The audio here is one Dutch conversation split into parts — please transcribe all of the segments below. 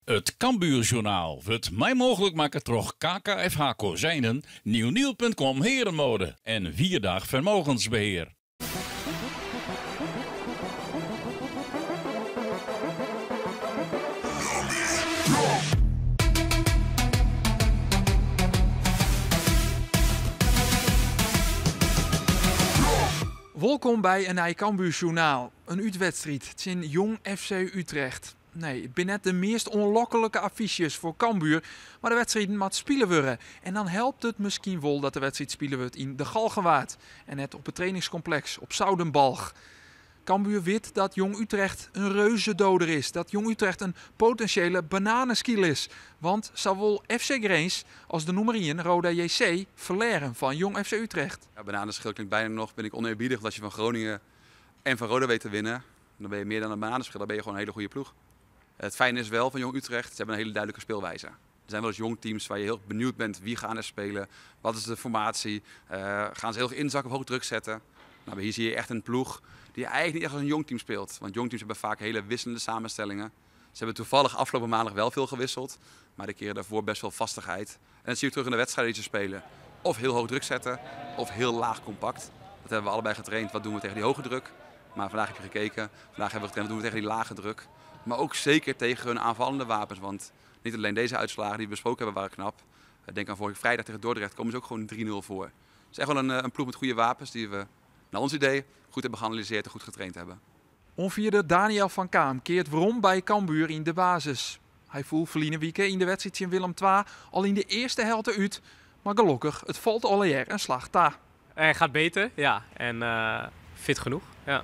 Het Cambuurjournaal wordt mij mogelijk maken door KKFH Kozijnen, Nieuwniel.com Herenmode en Vierdag Vermogensbeheer. Welkom bij een Cambuurjournaal. Een uitwedstrijd tegen Jong FC Utrecht. Nee, het zijn net de meest onlokkelijke affiches voor Cambuur, maar de wedstrijd moet spelen worden. En dan helpt het misschien wel dat de wedstrijd spelen wordt in de Galgenwaard en net op het trainingscomplex op Zoudenbalg. Cambuur weet dat Jong Utrecht een reuzendoder is, dat Jong Utrecht een potentiële bananenskiel is. Want zowel FC Grains als de nummer 1 Roda JC verleren van Jong FC Utrecht. Ja, bananenschil klinkt bijna nog, ben ik oneerbiedig, dat je van Groningen en van Roda weet te winnen. Dan ben je meer dan een bananenschil, dan ben je gewoon een hele goede ploeg. Het fijne is wel van Jong Utrecht, ze hebben een hele duidelijke speelwijze. Er zijn wel eens jong teams waar je heel benieuwd bent wie gaan er spelen, wat is de formatie, gaan ze heel veel inzakken of hoog druk zetten. Nou, hier zie je echt een ploeg die eigenlijk niet echt als een jong team speelt. Want jong teams hebben vaak hele wisselende samenstellingen. Ze hebben toevallig afgelopen maandag wel veel gewisseld, maar de keren daarvoor best wel vastigheid. En dat zie je terug in de wedstrijden die ze spelen. Of heel hoog druk zetten, of heel laag compact. Dat hebben we allebei getraind. Wat doen we tegen die hoge druk? Maar vandaag heb je gekeken. Vandaag hebben we getraind, wat doen we tegen die lage druk? Maar ook zeker tegen hun aanvallende wapens. Want niet alleen deze uitslagen die we besproken hebben waren knap. Denk aan vorige vrijdag tegen Dordrecht komen ze ook gewoon 3-0 voor. Het is echt wel een ploeg met goede wapens die we, naar ons idee, goed hebben geanalyseerd en goed getraind hebben. Onvierde Daniel van Kaam keert waarom bij Cambuur in de basis. Hij voelt verliezen weekend in de wedstrijd in Willem II al in de eerste helft uit. Maar gelukkig, het valt alweer een slag ta. Hij gaat beter, ja. En fit genoeg, ja.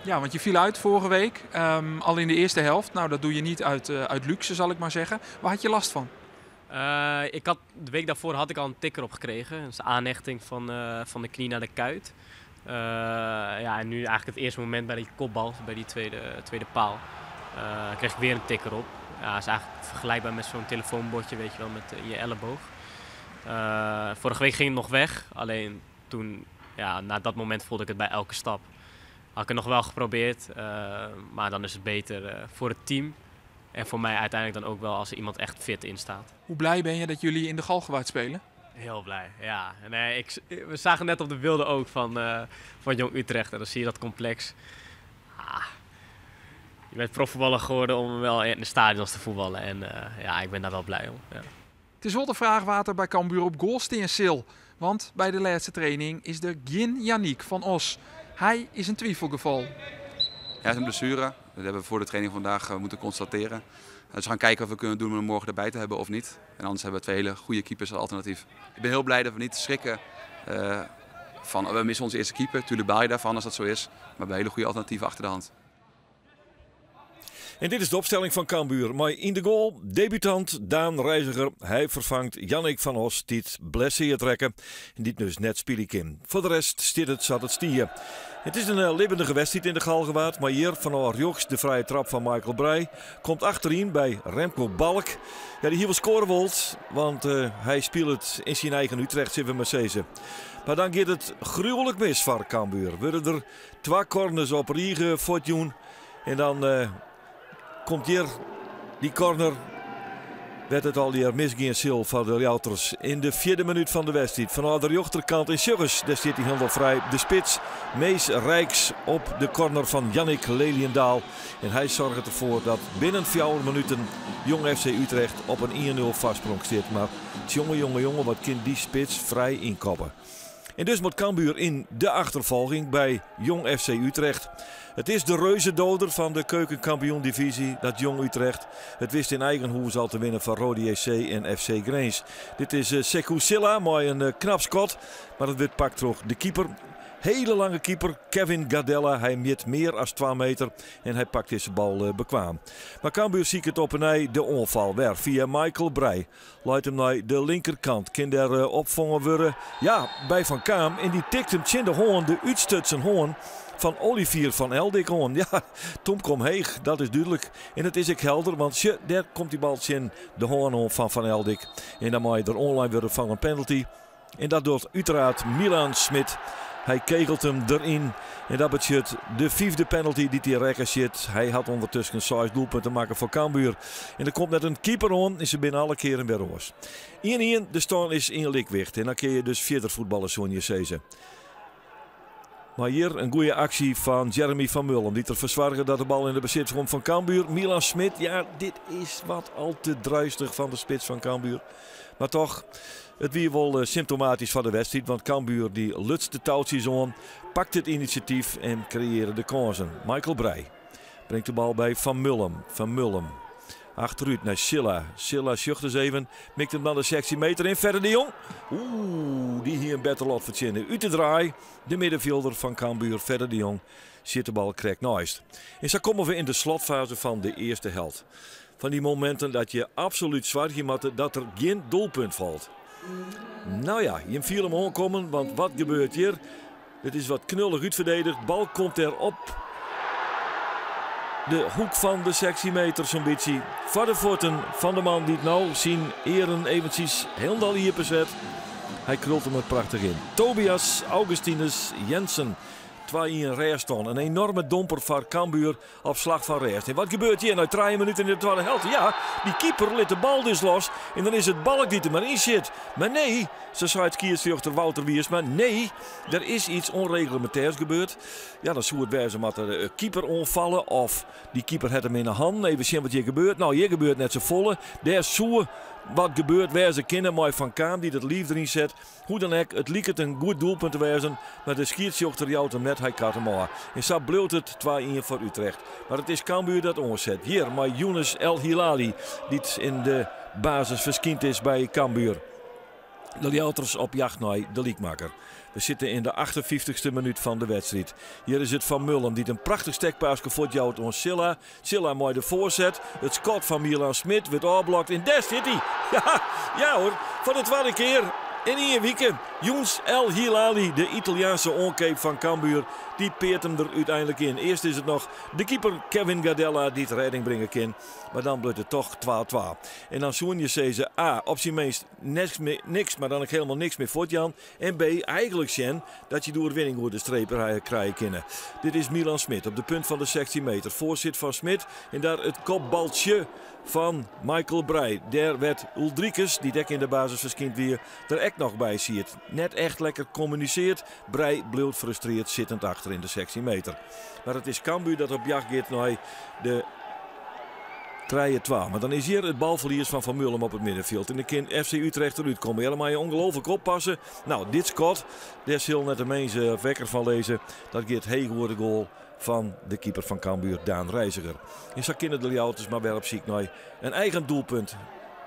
Ja, want je viel uit vorige week, al in de eerste helft. Nou, dat doe je niet uit luxe, zal ik maar zeggen. Waar had je last van? De week daarvoor had ik al een tikker opgekregen. Dat is de aanhechting van de knie naar de kuit. En nu eigenlijk het eerste moment bij die kopbal, bij die tweede paal, kreeg ik weer een tikker op. Ja, dat is eigenlijk vergelijkbaar met zo'n telefoonbordje, weet je wel, met je elleboog. Vorige week ging het nog weg, alleen toen, ja, na dat moment voelde ik het bij elke stap. Had ik het nog wel geprobeerd, maar dan is het beter voor het team. En voor mij uiteindelijk dan ook wel als er iemand echt fit in staat. Hoe blij ben je dat jullie in de Galgenwaard spelen? Heel blij, ja. Nee, we zagen net op de beelden ook van Jong Utrecht. En dan zie je dat complex. Je bent profvoetballer geworden om wel in de stadions te voetballen. En ik ben daar wel blij om. Ja. Het is wel de vraag wat er bij Cambuur op goal stil. Want bij de laatste training is er geen Yannick van Os. Hij is een twijfelgeval. Ja, het is een blessure. Dat hebben we voor de training vandaag moeten constateren. Dus we gaan kijken of we kunnen doen om hem morgen erbij te hebben of niet. En anders hebben we 2 hele goede keepers als alternatief. Ik ben heel blij dat we niet schrikken van we missen onze eerste keeper. Tuurlijk baal je daarvan als dat zo is. Maar we hebben hele goede alternatieven achter de hand. En dit is de opstelling van Cambuur. Maar in de goal, debutant Daan Reiziger. Hij vervangt Yannick van Os, die het blesseert trekken. En dit dus net spelen. Voor de rest zat het stier. Het is een levendige wedstrijd in de Galgenwaard. Maar hier van Joks de vrije trap van Michael Breij. Komt achterin bij Remco Balk. Ja, die hier wil scoren wilt. Want hij speelt het in zijn eigen Utrecht, zitten we Mercedes. Maar dan gaat het gruwelijk mis voor Cambuur. Worden er 2 corners op Riege voor het doen. En dan komt hier die corner. Werd het al hier misgeen sil van de Jouters in de 4e minuut van de wedstrijd. Vanuit de rechterkant in Sjugges, daar zit hij helemaal vrij. De spits, Mees Rijks op de corner van Yannick Leliendaal. En hij zorgt ervoor dat binnen 4 minuten Jong FC Utrecht op een 1-0 vastsprong zit. Maar jongen, wat kan die spits vrij inkoppen. En dus moet Cambuur in de achtervolging bij Jong FC Utrecht. Het is de reuzendoder van de keukenkampioen-divisie, dat Jong Utrecht. Het wist in eigen hoes al te winnen van Roda JC en FC Grains. Dit is Sekou Silla, mooi een knap schot. Maar het wordt pakt terug de keeper. Hele lange keeper, Kevin Gardella. Hij met meer dan 2 meter en hij pakt deze bal bekwaam. Maar Cambuur ziet het op een de onval weer via Michael Breij. Leidt hem naar de linkerkant. Kan daar opvangen worden. Ja, bij Van Kaam. En die tikt hem in de hoorn, de uitstutsen hoorn van Olivier van Eldik hoorn. Ja, Tom kom heeg, dat is duidelijk. En het is ook helder, want daar komt die bal in de hoorn van Eldik. En dan moet je er online worden van een penalty. En dat doet uiteraard Milan Smit. Hij kegelt hem erin. En dat betekent de 5e penalty die hij rekken zit. Hij had ondertussen 6 doelpunten maken voor Cambuur. En er komt net een keeper on en ze binnen alle keren weer roos. 1-1, de stand is in likwicht. En dan kun je dus verder voetballen, Sonja Sezen. Maar hier een goede actie van Jeremy van Mullen. Die te verzorgen dat de bal in de bezit komt van Cambuur. Milan Smit, ja, dit is wat al te druistig van de spits van Cambuur. Maar toch, het weer wel symptomatisch van de wedstrijd. Want Cambuur die lutst de touwtjes aan, pakt het initiatief en creëert de kansen. Michael Breij brengt de bal bij Van Mullen. Van Mullen. Achteruit naar Silla. Silla schucht eens even. Mikt hem dan de 16 meter in. Verder de Jong. Oeh, die hier een beter lot verzinnen. Uit de draai. De middenvelder van Cambuur. Verder de Jong. Zit de bal correct naast. En zo komen we in de slotfase van de eerste helft. Van die momenten dat je absoluut zwart moet dat er geen doelpunt valt. Nou ja, je viel hem aankomen. Want wat gebeurt hier? Het is wat knullig uitverdedigd. Bal komt erop. De hoek van de 16 meter zo'n beetje. Voor de voeten van de man die het nou zien eren eventjes helemaal hier bezet. Hij krult hem er prachtig in. Tobias Augustinus Jensen. 2-1 Reeston. Een enorme domper voor Cambuur op slag van Reest. En wat gebeurt hier? Nou 3 minuten in de tweede helft. Ja, die keeper liet de bal dus los. En dan is het balk die er maar in zit. Maar nee, ze zei het kiersvjochter Wouter Wiersma. Nee, er is iets onreglementairs gebeurd. Ja, dan zou het wijzen dat de keeper onvallen. Of die keeper had hem in de hand. Even zien wat hier gebeurt. Nou, hier gebeurt net zo volle. Daar zou wat gebeurt waar ze kennen mooi van Kaam die het lief erin zet. Hoe dan ook, het liep het een goed doelpunt te wezen. Maar de schiedsjochter jouwt hem net, hij kat hem aan. En zo bleef het 2-1 voor Utrecht. Maar het is Cambuur dat onzet. Hier, maar Younes El Hilali, die in de basis verschijnt is bij Cambuur. De Ljouters op jacht naar de liekmaker. We zitten in de 58e minuut van de wedstrijd. Hier is het Van Mullen die een prachtig stekpaas voortjouwt aan Silla. Silla mooi de voorzet. Het schot van Milan Smit wordt afblokt. En daar zit hij. Ja hoor, voor de tweede keer in 1 week. Younes El Hilali, de Italiaanse onkeep van Cambuur, die peert hem er uiteindelijk in. Eerst is het nog de keeper Kevin Gardella die het redding brengen kan. Maar dan blijft het toch 12-12. En dan zoen je ze A, op zijn meest niks, maar dan ook helemaal niks meer voor Jan. En B, eigenlijk zien dat je door winning door de strepen krijgen kunnen. Dit is Milan Smit op de punt van de 16 meter. Voorzit van Smit en daar het kopbaltje van Michael Breij. Daar werd Uldrikes, die dek in de basis verschijnt weer, er echt nog bij ziet. Net echt lekker communiceert. Breij bleef frustreerd zittend achter in de 16 meter. Maar het is Cambuur dat op jacht gaat naar de 3-12. Maar dan is hier het balverlies van Van Mullen op het middenveld. En de kan FC Utrecht eruit komen. Helemaal je ongelooflijk oppassen. Nou, dit Scott, daar zal net de mensen wekker van lezen. Dat gaat heel goede goal van de keeper van Cambuur, Daan Reiziger. En zo kunnen de Ljouters maar wel op ziek naar een eigen doelpunt.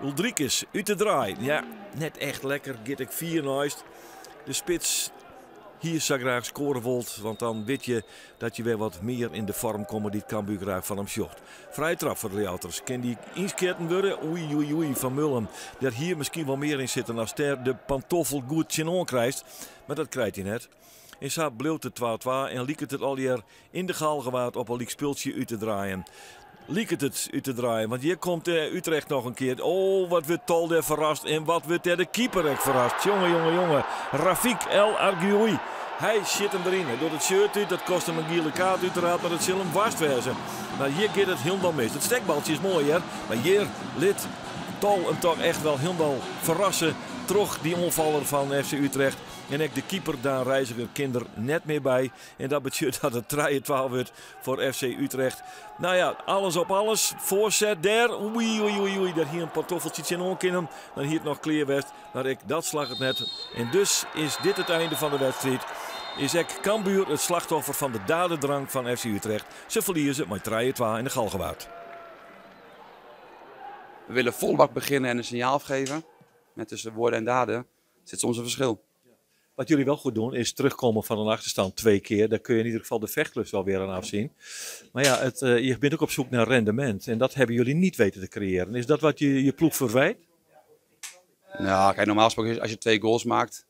Uldrikes uit de draai. Ja, net echt lekker. Get ik 4 naast. De spits hier zou graag scoren wilt, want dan weet je dat je weer wat meer in de vorm komt die Cambuur graag van hem zocht. Vrije trap voor de Ljouters. Kan die inskeerten worden? Oei, Van Mullen. Dat hier misschien wel meer in zitten als ter de pantoffel goed in krijgt. Maar dat krijgt hij net. En zo bleef het 12-12 en liek het al hier in de Galgenwaard op een liek speeltje uit te draaien. Liek het uit te draaien, want hier komt Utrecht nog een keer. Oh, wat wordt Tolder verrast en wat wordt de keeper echt verrast. Jongen. Rafik El Arguoui. Hij zit hem erin. Hij doet het shirt uit, dat kost hem een gele kaart uiteraard, maar dat zal hem vastwezen. Maar hier gaat het helemaal mis. Het stekbaltje is mooi, hè? Maar hier liet Tol hem toch echt wel helemaal verrassen. Terug die onvaller van FC Utrecht. En ook de keeper Daan Reiziger kinder net meer bij. En dat betekent dat het 3-12 wordt voor FC Utrecht. Nou ja, alles op alles. Voorzet daar. Oei. Daar hier een pantoffeltje in onkinnen. Dan hier het nog Kleerwest. Maar dat slag het net. En dus is dit het einde van de wedstrijd. Is Cambuur het slachtoffer van de dadendrang van FC Utrecht. Ze verliezen met 3-12 in de Galgenwaard. We willen volbak beginnen en een signaal afgeven. Met tussen woorden en daden zit soms een verschil. Wat jullie wel goed doen is terugkomen van een achterstand 2 keer. Daar kun je in ieder geval de vechtlust wel weer aan afzien. Maar ja, je bent ook op zoek naar rendement. En dat hebben jullie niet weten te creëren. Is dat wat je ploeg verwijt? Nou, kijk, normaal gesproken als je 2 goals maakt,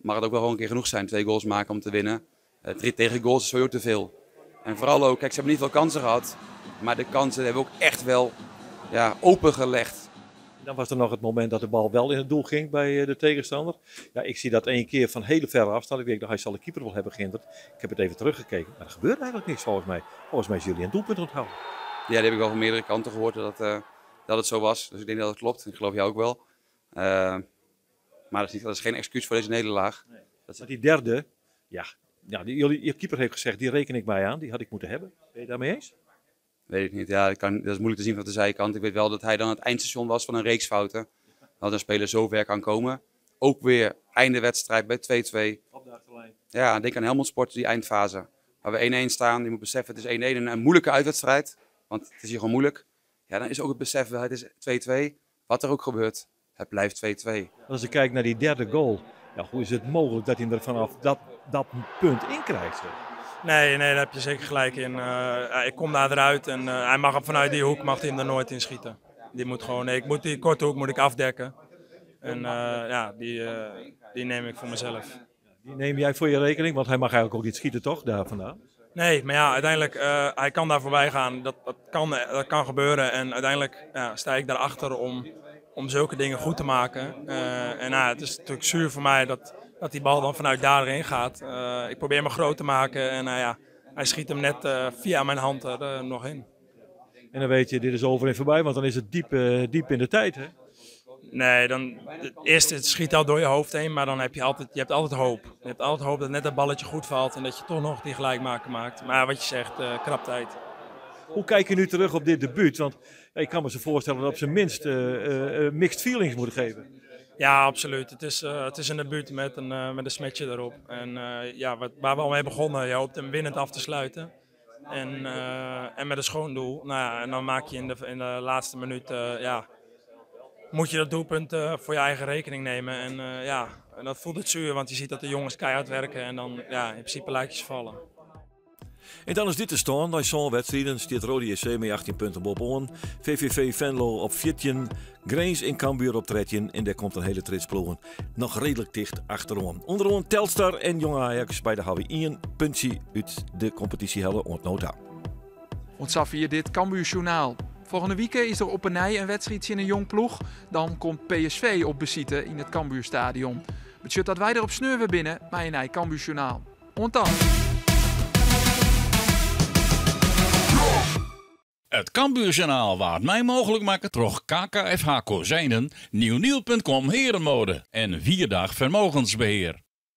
mag het ook wel gewoon een keer genoeg zijn. 2 goals maken om te winnen. 3 tegengoals is sowieso te veel. En vooral ook, kijk, ze hebben niet veel kansen gehad. Maar de kansen hebben we ook echt wel opengelegd. Dan was er nog het moment dat de bal wel in het doel ging bij de tegenstander. Ja, ik zie dat 1 keer van hele verre afstand. Ik dacht, hij zal de keeper wel hebben gehinderd. Ik heb het even teruggekeken, maar er gebeurde eigenlijk niks volgens mij. Volgens mij is jullie een doelpunt onthouden. Ja, die heb ik wel van meerdere kanten gehoord dat het zo was. Dus ik denk dat het klopt. Ik geloof jou ook wel. Maar dat is geen excuus voor deze nederlaag. Nee. Maar die derde, ja, je keeper heeft gezegd, die reken ik mij aan. Die had ik moeten hebben. Ben je het daarmee eens? Weet ik niet. Ja, dat is moeilijk te zien van de zijkant. Ik weet wel dat hij dan het eindstation was van een reeks fouten. Dat een speler zo ver kan komen. Ook weer einde wedstrijd bij 2-2. Op de achterlijn. Ja, denk aan Helmond Sport, die eindfase. Waar we 1-1 staan. Je moet beseffen, het is 1-1 en een moeilijke uitwedstrijd. Want het is hier gewoon moeilijk. Ja, dan is ook het besef, het is 2-2. Wat er ook gebeurt, het blijft 2-2. Als ik kijk naar die derde goal. Ja, hoe is het mogelijk dat hij er vanaf dat punt in krijgt? Nee, daar heb je zeker gelijk in. Ik kom daar eruit en hij mag hem vanuit die hoek mag hij hem er nooit in schieten. Die moet gewoon, ik moet die korte hoek moet ik afdekken. En die neem ik voor mezelf. Die neem jij voor je rekening, want hij mag eigenlijk ook niet schieten toch, daar vandaan? Nee, maar ja, uiteindelijk, hij kan daar voorbij gaan. Dat kan gebeuren en uiteindelijk sta ik daarachter om zulke dingen goed te maken. Het is natuurlijk zuur voor mij dat die bal dan vanuit daarheen gaat. Ik probeer me groot te maken en hij schiet hem net via mijn hand er nog in. En dan weet je, dit is over en voorbij, want dan is het diep in de tijd, hè? Nee, eerst het schiet al door je hoofd heen, maar dan heb je hebt altijd hoop. Je hebt altijd hoop dat net dat balletje goed valt en dat je toch nog die gelijkmaker maakt. Maar wat je zegt, krap tijd. Hoe kijk je nu terug op dit debuut? Want ik kan me zo voorstellen dat op zijn minst mixed feelings moet geven. Ja, absoluut. Het is een debuut met een smetje erop. En waar we al mee begonnen, je hoopt hem winnend af te sluiten. En met een schoon doel. Nou ja, en dan maak je in de laatste minuut, moet je dat doelpunt voor je eigen rekening nemen. En dat voelt het zuur, want je ziet dat de jongens keihard werken en dan in principe lijkt je vallen. En dan is dit de stand. Bij zo'n wedstrijden staat Rode JC met 18 punten bovenaan. VVV Venlo op 14. Grains in Cambuur op 13. En daar komt een hele trits ploegen nog redelijk dicht achterom. Onderaan Telstar en Jong Ajax bij de HW 1 puntje uit de competitie helle ontnota. Ontzaf hier dit Cambuur Journaal. Volgende week is er op een nij een wedstrijd in een jong ploeg. Dan komt PSV op bezieten in het Cambuurstadion. Betekent dat wij er op sneuwen binnen bij een nij Cambuur Journaal. Ontan. Het Cambuurjournaal waard mij mogelijk maken door KKFH Kozijnen, nieuwnieuw.com Herenmode en 4 Dag Vermogensbeheer.